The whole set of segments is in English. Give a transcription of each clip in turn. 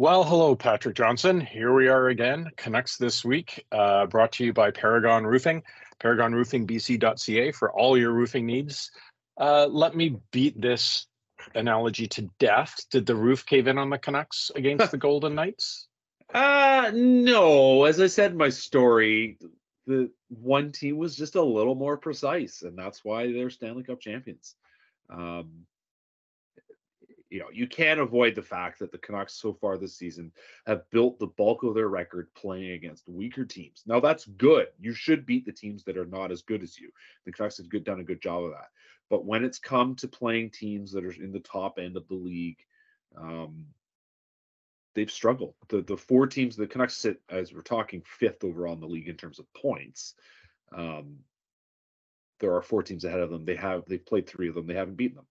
Well, hello, Patrick Johnson. Here we are again. Canucks This Week, brought to you by Paragon Roofing, paragonroofingbc.ca for all your roofing needs. Let me beat this analogy to death. Did the roof cave in on the Canucks against the Golden Knights? No. As I said in my story, the one team was just a little more precise, and that's why they're Stanley Cup champions. Um, you can't avoid the fact that the Canucks so far this season have built the bulk of their record playing against weaker teams. Now that's good. You should beat the teams that are not as good as you. The Canucks have done a good job of that. But when it's come to playing teams that are in the top end of the league, they've struggled. The four teams, the Canucks sit, as we're talking, fifth overall in the league in terms of points. There are four teams ahead of them. They've played three of them. They haven't beaten them.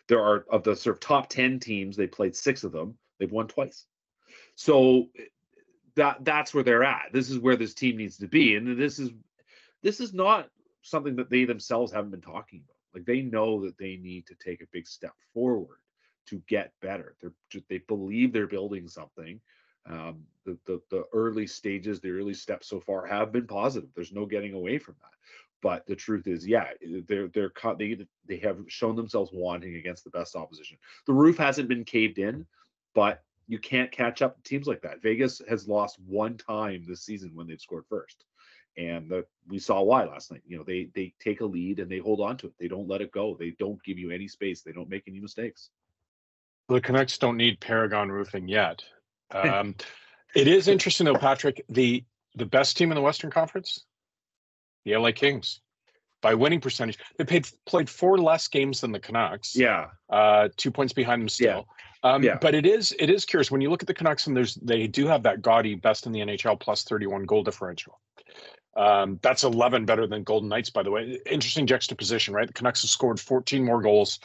There are, of the sort of top 10 teams, they played six of them. They've won twice. So that's where they're at. This is where this team needs to be. And this is not something that they themselves haven't been talking about. Like, they know that they need to take a big step forward to get better. They believe they're building something. The early stages, the early steps so far have been positive. There's no getting away from that. But the truth is, they have shown themselves wanting against the best opposition. The roof hasn't been caved in, but you can't catch up to teams like that. Vegas has lost one time this season when they've scored first, and we saw why last night. They take a lead and they hold on to it. They don't let it go. They don't give you any space. They don't make any mistakes. The Canucks don't need Paragon Roofing yet. It is interesting, though, Patrick. The best team in the Western Conference, the LA Kings, by winning percentage. They played four less games than the Canucks. Yeah. 2 points behind them still. Yeah. But it is curious when you look at the Canucks, and they do have that gaudy best in the NHL plus 31 goal differential. That's 11 better than Golden Knights, by the way. Interesting juxtaposition, right? The Canucks have scored 14 more goals,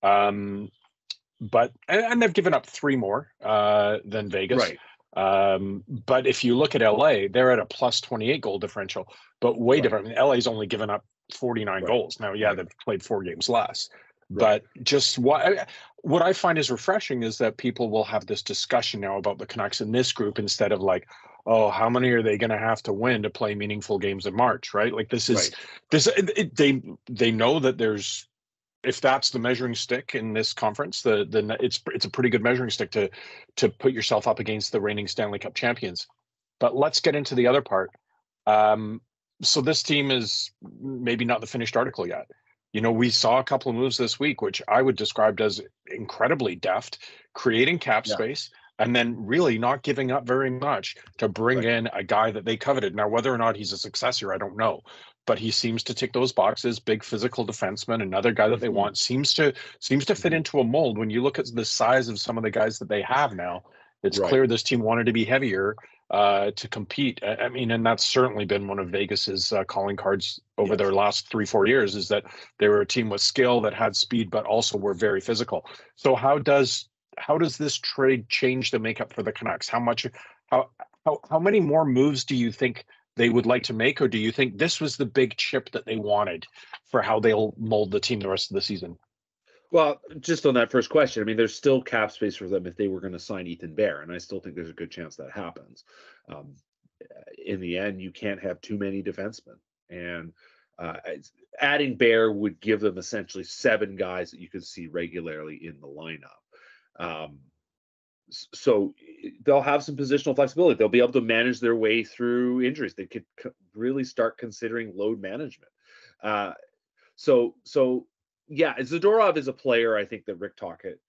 but they've given up three more than Vegas. Right. But if you look at LA, they're at a plus 28 goal differential, but way different. I mean, LA's only given up 49 goals. Now, they've played four games less. But just what I find is refreshing is that people will have this discussion now about the Canucks in this group instead of like, oh, how many are they going to have to win to play meaningful games in March, right? Like this is they know that there's, if that's the measuring stick in this conference, then it's a pretty good measuring stick to put yourself up against the reigning Stanley Cup champions. But let's get into the other part. So this team is maybe not the finished article yet. We saw a couple of moves this week, which I would describe as incredibly deft, creating cap space, and then really not giving up very much to bring in a guy that they coveted. Now, whether or not he's a successor, I don't know. But he seems to tick those boxes. Big physical defenseman, another guy that they want, seems to fit into a mold. When you look at the size of some of the guys that they have now, it's clear this team wanted to be heavier to compete. I mean, and that's certainly been one of Vegas's calling cards over their last 3-4 years, is that they were a team with skill that had speed, but also were very physical. So how does this trade change the makeup for the Canucks? How many more moves do you think they would like to make, or do you think this was the big chip that they wanted for how they'll mold the team the rest of the season? Well, just on that first question, I mean, there's still cap space for them if they were going to sign Ethan Bear, and I still think there's a good chance that happens. In the end, you can't have too many defensemen, and adding Bear would give them essentially 7 guys that you could see regularly in the lineup. So they'll have some positional flexibility. They'll be able to manage their way through injuries. They could really start considering load management. Zadorov is a player I think that Rick Tocchet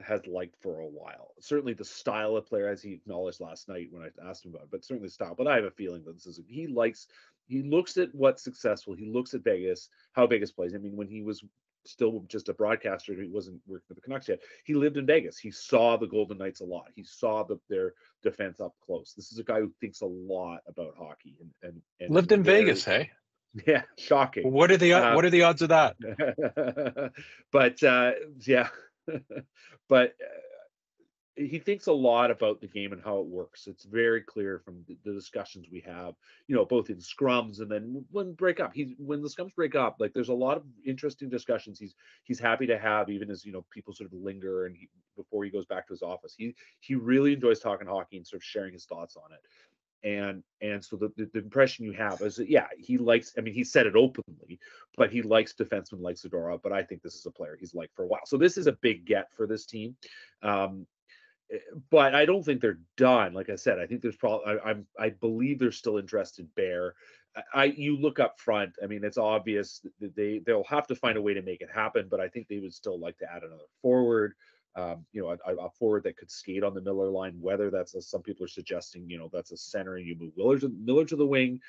has liked for a while. Certainly the style of player, as he acknowledged last night when I asked him about it, but certainly the style. But I have a feeling that he looks at what's successful. He looks at Vegas, how Vegas plays. I mean, when he was still just a broadcaster, he wasn't working for the Canucks yet. He lived in Vegas. He saw the Golden Knights a lot. He saw their defense up close. This is a guy who thinks a lot about hockey and lived in Vegas, hey? Yeah, shocking. What are the odds of that? But he thinks a lot about the game and how it works. It's very clear from the discussions we have, both in scrums and then when when the scrums break up, like there's a lot of interesting discussions he's happy to have, even as people sort of linger and before he goes back to his office. He really enjoys talking hockey and sort of sharing his thoughts on it. And so the impression you have is that, yeah, he likes, I mean, he said it openly, but he likes defensemen like Zadorov, but I think this is a player he's liked for a while. So this is a big get for this team. But I don't think they're done. Like I said, I think there's probably, I believe there's still interest in Bear. You look up front, I mean, it's obvious that they'll have to find a way to make it happen, but I think they would still like to add another forward. A forward that could skate on the Miller line, whether that's, as some people are suggesting, that's a center and you move Miller to the wing,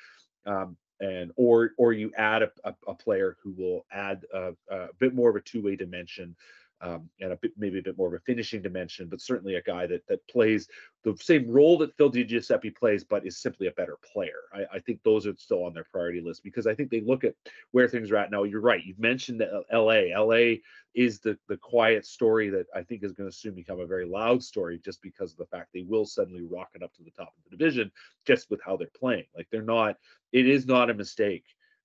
or you add a player who will add a bit more of a two-way dimension, and maybe a bit more of a finishing dimension, but certainly a guy that plays the same role that Phil DiGiuseppe plays, but is simply a better player. I think those are still on their priority list, because I think they look at where things are at now. You're right. You've mentioned that LA is the quiet story that I think is going to soon become a very loud story, just because of the fact they will suddenly rocket up to the top of the division just with how they're playing. Like it is not a mistake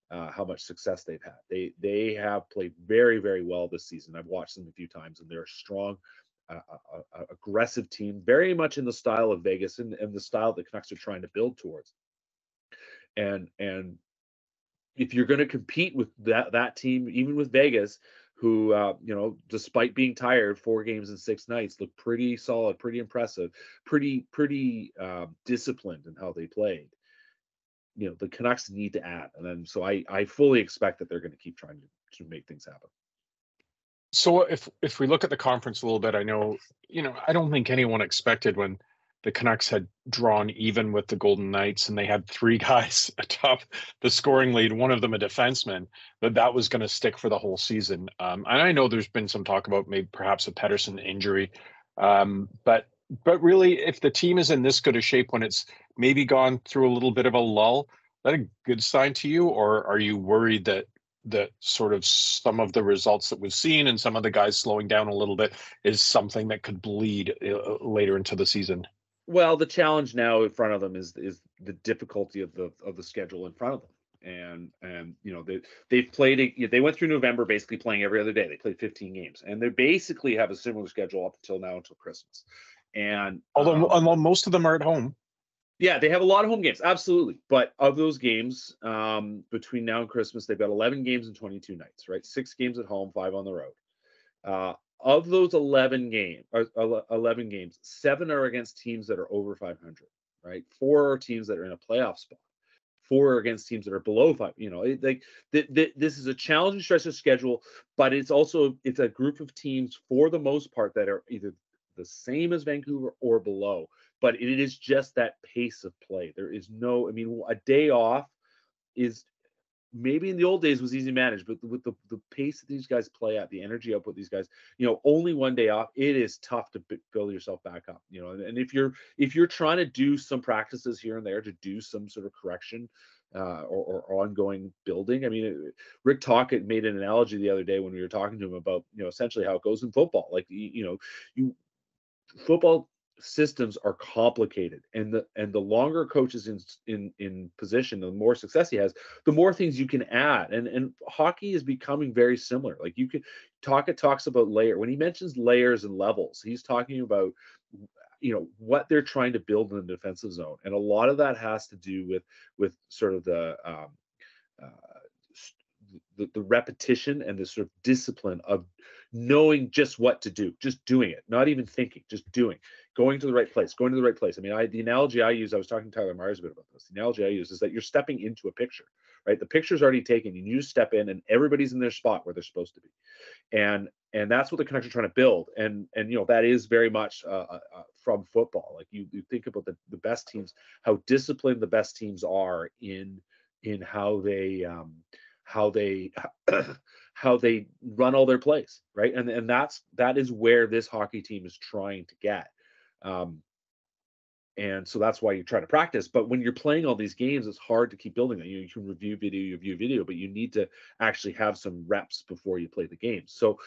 how much success they've had. They have played very, very well this season. I've watched them a few times, and they're a strong, aggressive team, very much in the style of Vegas and the style the Canucks are trying to build towards. And if you're going to compete with that team, even with Vegas, who despite being tired 4 games in 6 nights, look pretty solid, pretty impressive, pretty disciplined in how they played. The Canucks need to add, and then so I fully expect that they're going to keep trying to make things happen. So if we look at the conference a little bit, I know, I don't think anyone expected when the Canucks had drawn even with the Golden Knights and they had 3 guys atop the scoring lead, one of them a defenseman, that was going to stick for the whole season. And I know there's been some talk about maybe perhaps a Pettersson injury, but really, if the team is in this good a shape when it's maybe gone through a little bit of a lull, is that a good sign to you, or are you worried that sort of some of the results that we've seen and some of the guys slowing down a little bit is something that could bleed later into the season? Well, the challenge now in front of them is the difficulty of the schedule in front of them. And they've played they went through November basically playing every other day. They played 15 games, and they basically have a similar schedule up until now, until Christmas. And although most of them are at home. Yeah, they have a lot of home games, absolutely. But of those games, between now and Christmas, they've got 11 games and 22 nights, right? 6 games at home, 5 on the road. Of those 11 games, 7 are against teams that are over 500, right? 4 are teams that are in a playoff spot. 4 are against teams that are below 5. This is a challenging stretch of schedule, but it's a group of teams for the most part that are either the same as Vancouver or below. But it is just that pace of play. There is a day off is maybe in the old days was easy to manage, but with the pace that these guys play at, the energy output these guys, only one day off, it is tough to build yourself back up. And if you're trying to do some practices here and there to do some sort of correction or ongoing building, I mean, Rick Tocchet made an analogy the other day when we were talking to him about essentially how it goes in football. Like football systems are complicated, and the longer a coach is in position, the more success he has, the more things you can add. And hockey is becoming very similar. Like Tocchet talks about when he mentions layers and levels, he's talking about what they're trying to build in the defensive zone, and a lot of that has to do with sort of the repetition and the sort of discipline of knowing just what to do, just doing it, not even thinking, just going to the right place. I mean, the analogy I use, I was talking to Tyler Myers a bit about this. The analogy I use is that you're stepping into a picture, right? The picture's already taken, and you step in, and everybody's in their spot where they're supposed to be. And that's what the Canucks are trying to build. And that is very much from football. Like you think about the best teams, how disciplined the best teams are in how they how they run all their plays, right? And that is where this hockey team is trying to get. And so that's why you try to practice. But when you're playing all these games, it's hard to keep building that. You can review video, but you need to actually have some reps before you play the game. So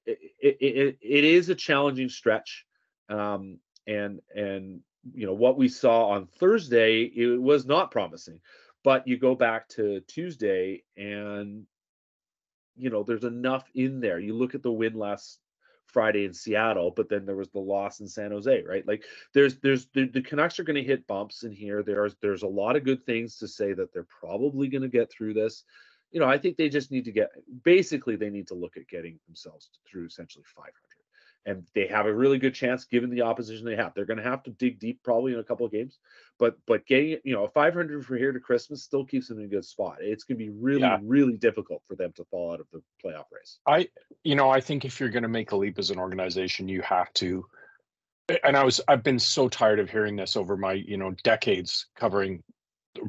it is a challenging stretch. and what we saw on Thursday, it was not promising. But you go back to Tuesday, and there's enough in there. You look at the win last Friday in Seattle, but then there was the loss in San Jose, right? Like there's the Canucks are going to hit bumps in here. There's a lot of good things to say that they're probably going to get through this. I think they just need to they need to look at getting themselves through essentially 500. And they have a really good chance given the opposition they have. They're going to have to dig deep probably in a couple of games, but getting 500 for here to Christmas still keeps them in a good spot. It's going to be really, really difficult for them to fall out of the playoff race. I think if you're going to make a leap as an organization, you have to. And I've been so tired of hearing this over my, decades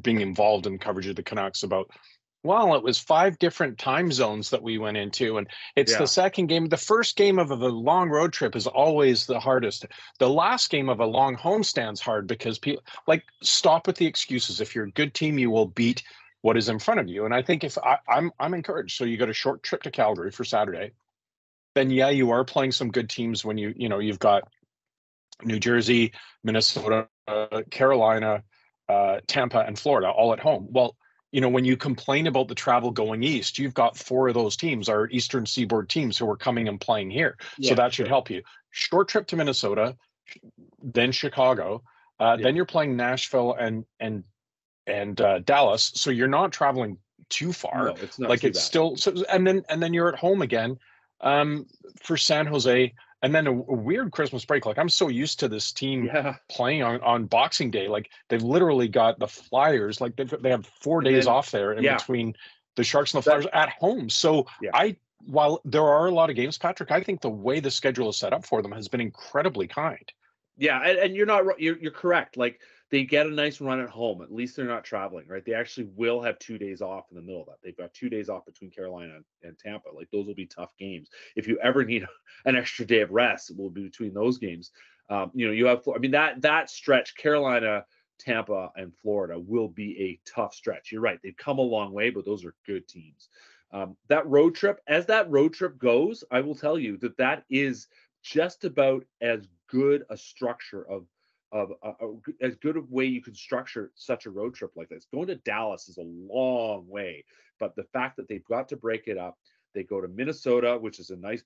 being involved in coverage of the Canucks about, well, it was 5 different time zones that we went into, and it's the second game. The first game of a long road trip is always the hardest. The last game of a long homestand's hard because people stop with the excuses. If you're a good team, you will beat what is in front of you. And I think if I'm encouraged. So you got a short trip to Calgary for Saturday, then you are playing some good teams when you've got New Jersey, Minnesota, Carolina, Tampa, and Florida all at home. Well, when you complain about the travel going east, you've got 4 of those teams are Eastern Seaboard teams who are coming and playing here. So that should help you. Short trip to Minnesota, then Chicago, then you're playing Nashville and Dallas. So you're not traveling too far. No, it's not. It's still and then you're at home again for San Jose. And then a weird Christmas break. I'm so used to this team playing on Boxing Day. They've literally got the Flyers. They have 4 days off there in between the Sharks and the Flyers at home. So while there are a lot of games, Patrick, I think the way the schedule is set up for them has been incredibly kind. Yeah, and you're not you're correct. They get a nice run at home. At least they're not traveling, right? They actually will have 2 days off in the middle of that. They've got 2 days off between Carolina and Tampa. Those will be tough games. If you ever need an extra day of rest, it will be between those games. You have, that stretch, Carolina, Tampa, and Florida will be a tough stretch. You're right. They've come a long way, but those are good teams. That road trip goes, I will tell you that is just about as good a structure of as good a way you can structure such a road trip like this. Going to Dallas is a long way, but the fact that they've got to break it up, they go to Minnesota, which is a nice,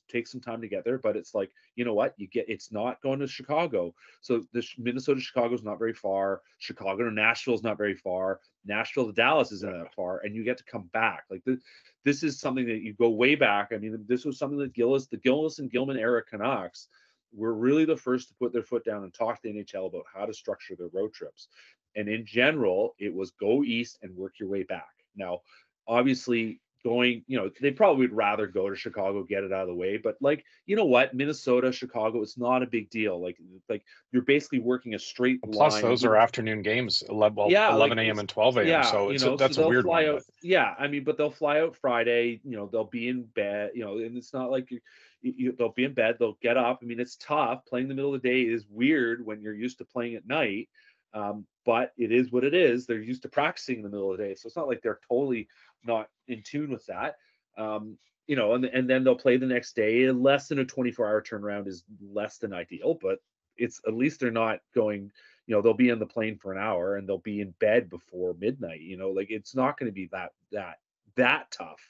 takes some time to get there, but it's it's not going to Chicago. So Minnesota to Chicago is not very far. Chicago to Nashville is not very far. Nashville to Dallas isn't that far, and you get to come back. This is something that you go way back. This was something that the Gillis and Gilman era Canucks were really the first to put their foot down and talk to the NHL about how to structure their road trips. And in general, it was go east and work your way back. Now, obviously, going, they probably would rather go to Chicago, get it out of the way. But Minnesota, Chicago, it's not a big deal. You're basically working a straight line. Plus, those are afternoon games, 11 a.m. and 12 a.m. So that's a weird one. But they'll fly out Friday. They'll be in bed. And it's not like they'll be in bed. They'll get up. It's tough. Playing the middle of the day is weird when you're used to playing at night. But it is what it is. They're used to practicing in the middle of the day, so it's not like they're totally not in tune with that. And then they'll play the next day. Less than a 24-hour turnaround is less than ideal, but it's at least they're not going. They'll be on the plane for an hour and they'll be in bed before midnight. It's not going to be that tough.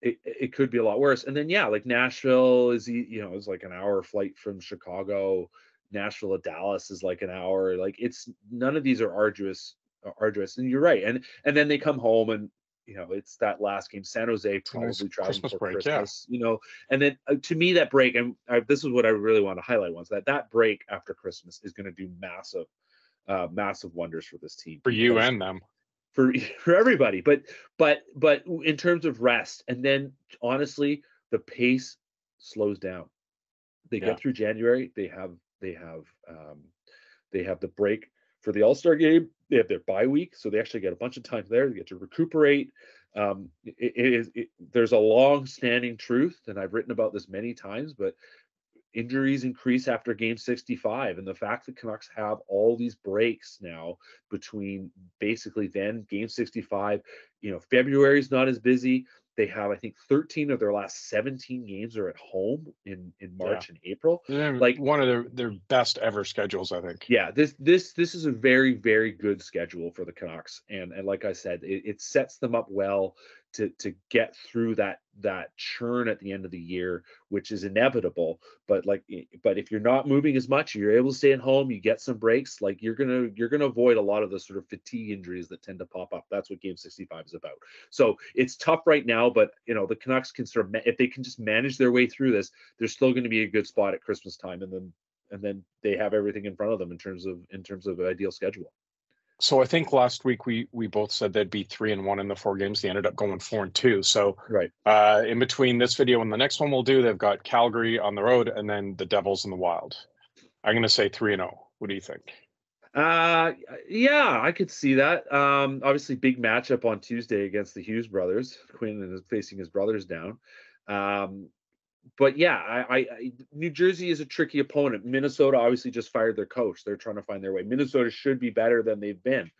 It could be a lot worse. And then Nashville is is an hour flight from Chicago. Nashville to Dallas is an hour. It's none of these are arduous. And you're right. And then they come home and it's that last game. San Jose probably traveling for Christmas. And then to me that break, and this is what I really want to highlight once that break after Christmas is going to do massive wonders for this team. For you and them. For everybody. But in terms of rest, and then honestly, the pace slows down. They get through January. They have the break for the All-Star game. They have their bye week, so they actually get a bunch of time there. They get to recuperate. There's a long-standing truth, and I've written about this many times, but injuries increase after Game 65, and the fact that Canucks have all these breaks now between basically then Game 65, February is not as busy. They have, I think, 13 of their last 17 games are at home in March and April. Like one of their best ever schedules, I think. Yeah, this is a very, very good schedule for the Canucks, and like I said, it sets them up well to get through that churn at the end of the year, which is inevitable. But if you're not moving as much, you're able to stay at home, you get some breaks, like you're gonna avoid a lot of the sort of fatigue injuries that tend to pop up. That's what Game 65 is about. So it's tough right now, but the Canucks can sort of, if they can just manage their way through this, they're still going to be a good spot at Christmas time, and then they have everything in front of them in terms of ideal schedule. So I think last week we both said they'd be 3-1 in the 4 games. They ended up going 4-2. So right. In between this video and the next one we'll do, they've got Calgary on the road and then the Devils and the Wild. I'm going to say 3-0. What do you think? Yeah, I could see that. Obviously big matchup on Tuesday against the Hughes brothers. Quinn is facing his brothers down. But yeah, I New Jersey is a tricky opponent. Minnesota obviously just fired their coach. They're trying to find their way. Minnesota should be better than they've been.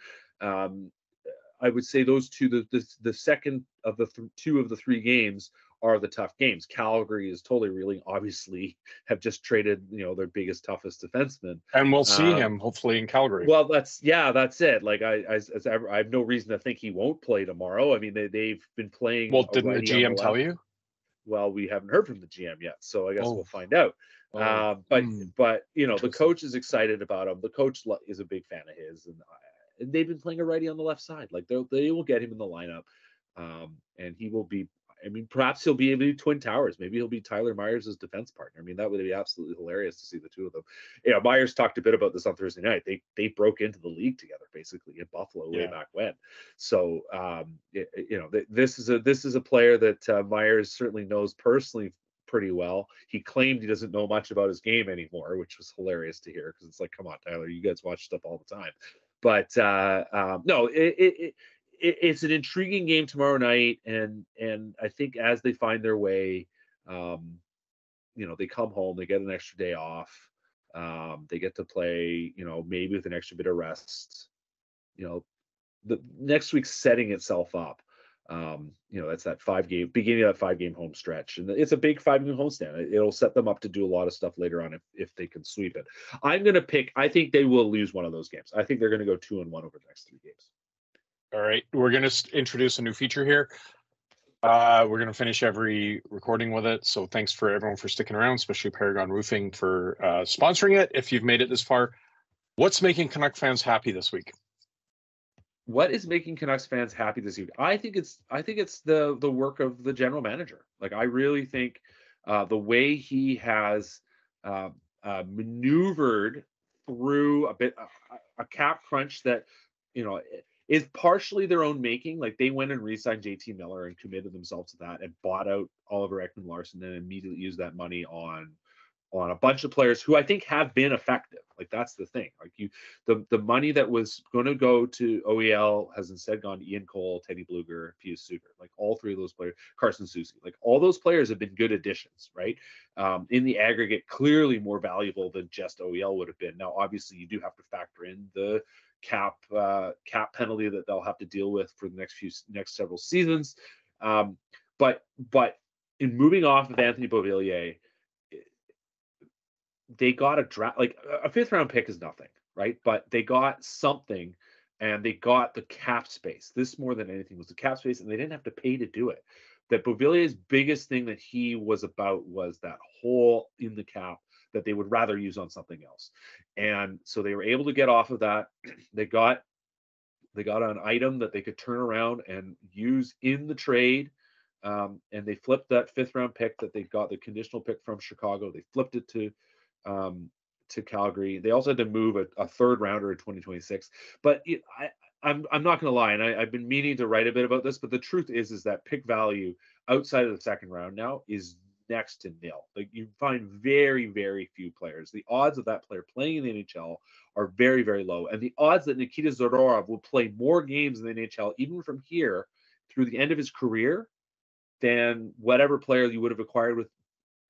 I would say those two, the second of the two of the 3 games are the tough games. Calgary is totally reeling. Obviously, have just traded their biggest, toughest defenseman, and we'll see him hopefully in Calgary. Well, that's it. Like I have no reason to think he won't play tomorrow. I mean, they've been playing. Well, didn't the GM tell you? Well, we haven't heard from the GM yet, so I guess we'll find out. But the coach is excited about him. The coach is a big fan of his, and they've been playing a righty on the left side. Like they will get him in the lineup, and he will be. I mean, perhaps he'll be able to do Twin Towers. Maybe he'll be Tyler Myers' defense partner. I mean, that would be absolutely hilarious to see the two of them. Myers talked a bit about this on Thursday night. They broke into the league together basically in Buffalo way back when. So this is a player that Myers certainly knows personally pretty well. He claimed he doesn't know much about his game anymore, which was hilarious to hear because it's like, come on, Tyler, you guys watch stuff all the time. But no, it's an intriguing game tomorrow night, and I think as they find their way, they come home, they get an extra day off, they get to play, maybe with an extra bit of rest. The next week's setting itself up. That's that beginning of that 5-game home stretch, and it's a big 5-game homestand. It'll set them up to do a lot of stuff later on if they can sweep it. I'm going to pick. I think they will lose one of those games. I think they're going to go 2-1 over the next 3 games. All right, we're going to introduce a new feature here. We're going to finish every recording with it. So thanks for everyone for sticking around, especially Paragon Roofing for sponsoring it. If you've made it this far, what's making Canuck fans happy this week? What is making Canucks fans happy this week? I think it's the work of the general manager. Like I really think the way he has maneuvered through a cap crunch that is partially their own making. Like they went and re-signed JT Miller and committed themselves to that and bought out Oliver Ekman-Larsson and immediately used that money on a bunch of players who I think have been effective. Like that's the thing. Like the money that was going to go to OEL has instead gone to Ian Cole, Teddy Bluger, Pius Suter. Like all 3 of those players, Carson Soucy. Like all those players have been good additions, right? In the aggregate, clearly more valuable than just OEL would have been. Now, obviously, you do have to factor in the cap penalty that they'll have to deal with for the next several seasons. But in moving off of Anthony Beauvillier, they got a draft. Like a 5th round pick is nothing, right? But they got something, and they got the cap space. This more than anything was the cap space, and they didn't have to pay to do it. That Beauvillier's biggest thing that he was about was that hole in the cap that they would rather use on something else. And so they were able to get off of that. They got an item that they could turn around and use in the trade. And they flipped that 5th round pick that they got, the conditional pick from Chicago. They flipped it to Calgary. They also had to move a 3rd rounder in 2026. But I'm not going to lie, and I've been meaning to write a bit about this, but the truth is that pick value outside of the 2nd round now is next to nil. Like you find very, very few players. The odds of that player playing in the NHL are very, very low. And the odds that Nikita Zadorov will play more games in the NHL, even from here through the end of his career, than whatever player you would have acquired with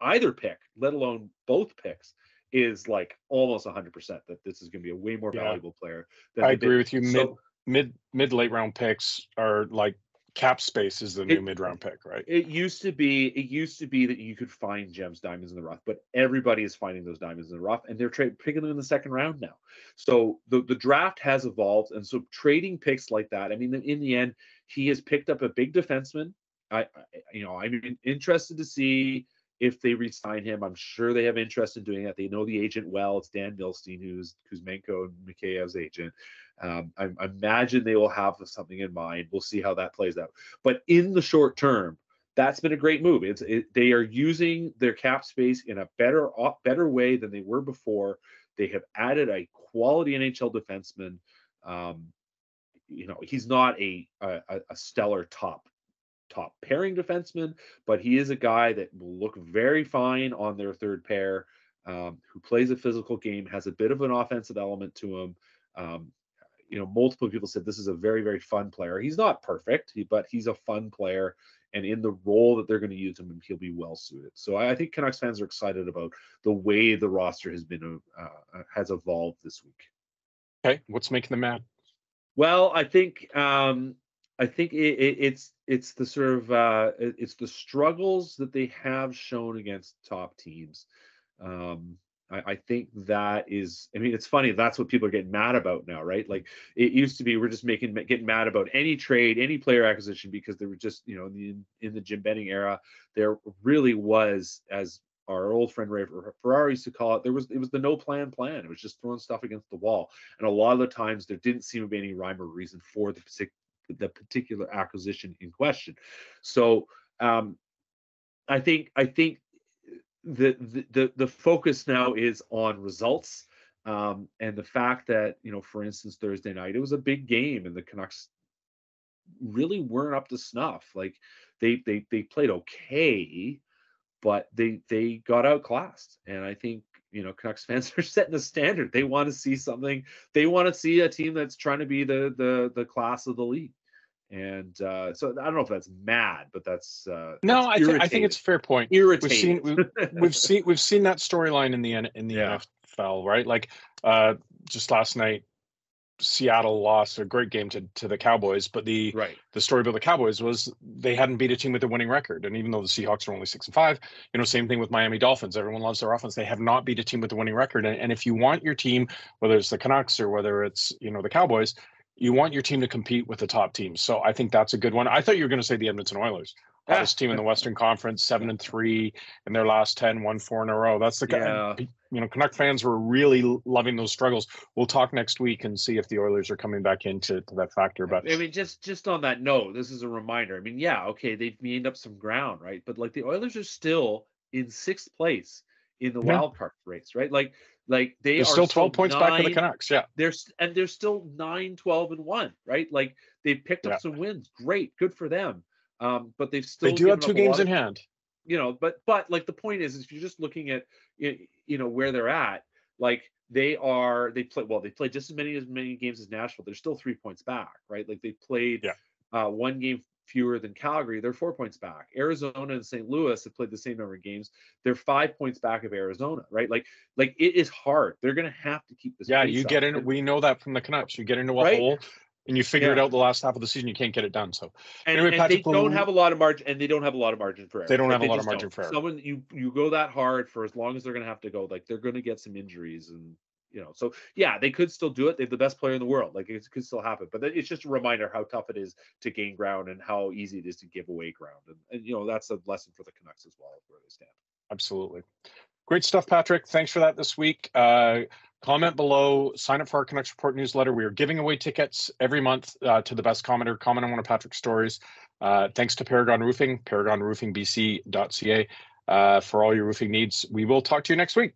either pick, let alone both picks, is like almost 100% that this is going to be a way more valuable player. I agree with you. Mid late round picks are like cap space is the new mid-round pick, right? It used to be that you could find gems, diamonds in the rough, but everybody is finding those diamonds in the rough, and they're picking them in the second round now. So the draft has evolved, and so trading picks like that. I mean, in the end, he has picked up a big defenseman. I'm interested to see if they re-sign him. I'm sure they have interest in doing that. They know the agent well. It's Dan Milstein, who's Kuzmenko and Mikheyev's agent. I imagine they will have something in mind. We'll see how that plays out. But in the short term, that's been a great move. They are using their cap space in a better way than they were before. They have added a quality NHL defenseman. He's not a stellar top pairing defenseman, but he is a guy that will look very fine on their third pair, who plays a physical game, has a bit of an offensive element to him. Multiple people said this is a very, very fun player. He's not perfect, but he's a fun player, and in the role that they're going to use him, he'll be well suited. So I think Canucks fans are excited about the way the roster has evolved this week. Okay, what's making them mad? Well, I think it's the sort of it's the struggles that they have shown against top teams. I think that is. I mean, it's funny. That's what people are getting mad about now, right? Like it used to be, we're just getting mad about any trade, any player acquisition, because there were just in the Jim Benning era, there really was, as our old friend Ray Ferrari used to call it, it was the no plan. It was just throwing stuff against the wall, and a lot of the times there didn't seem to be any rhyme or reason for the particular acquisition in question. So I think the focus now is on results, and the fact that for instance, Thursday night it was a big game and the Canucks really weren't up to snuff. Like they played okay, but they got outclassed, and I think Canucks fans are setting a standard. They want to see something. They want to see a team that's trying to be the class of the league. And so I don't know if that's mad, but that's no. I think it's a fair point. Irritating. We've seen that storyline in the NFL, right? Like just last night, Seattle lost a great game to the Cowboys, but the story about the Cowboys was they hadn't beat a team with a winning record. And even though the Seahawks are only 6-5, same thing with Miami Dolphins. Everyone loves their offense. They have not beat a team with a winning record. And if you want your team, whether it's the Canucks or whether it's the Cowboys, you want your team to compete with the top teams. So I think that's a good one. I thought you were going to say the Edmonton Oilers. Hottest team in the Western Conference, 7-3 in their last 10, won 4 in a row. That's the guy. Canuck fans were really loving those struggles. We'll talk next week and see if the Oilers are coming back into that factor. But I mean, just on that note, this is a reminder. I mean, okay, they've gained up some ground, right? But like the Oilers are still in 6th place in the wild card race, right? Like they're still 12 points back of the Canucks. Yeah. They're still 9-12-1, right? Like they've picked up some wins. Great. Good for them. But they do have 2 games in hand. But like the point is if you're just looking at where they're at, like they played just as many games as Nashville. They're still 3 points back, right? Like they played 1 game fewer than Calgary. They're 4 points back. Arizona and St. Louis have played the same number of games. They're 5 points back of Arizona, right? Like it is hard. They're going to have to keep this. Yeah, you get in. We know that from the Canucks. You get into a hole and you figure it out the last half of the season. You can't get it done. So anyway, Patrick, they don't have a lot of margin, and they don't have a lot of margin for error. They don't have a lot of margin for error. Someone you go that hard for as long as they're going to have to go. Like they're going to get some injuries and. So they could still do it. They have the best player in the world. Like it could still happen, but it's just a reminder how tough it is to gain ground and how easy it is to give away ground. And that's a lesson for the Canucks as well, where they stand. Absolutely. Great stuff, Patrick. Thanks for that this week. Comment below, sign up for our Canucks Report newsletter. We are giving away tickets every month to the best commenter. Comment on one of Patrick's stories. Thanks to Paragon Roofing, paragonroofingbc.ca for all your roofing needs. We will talk to you next week.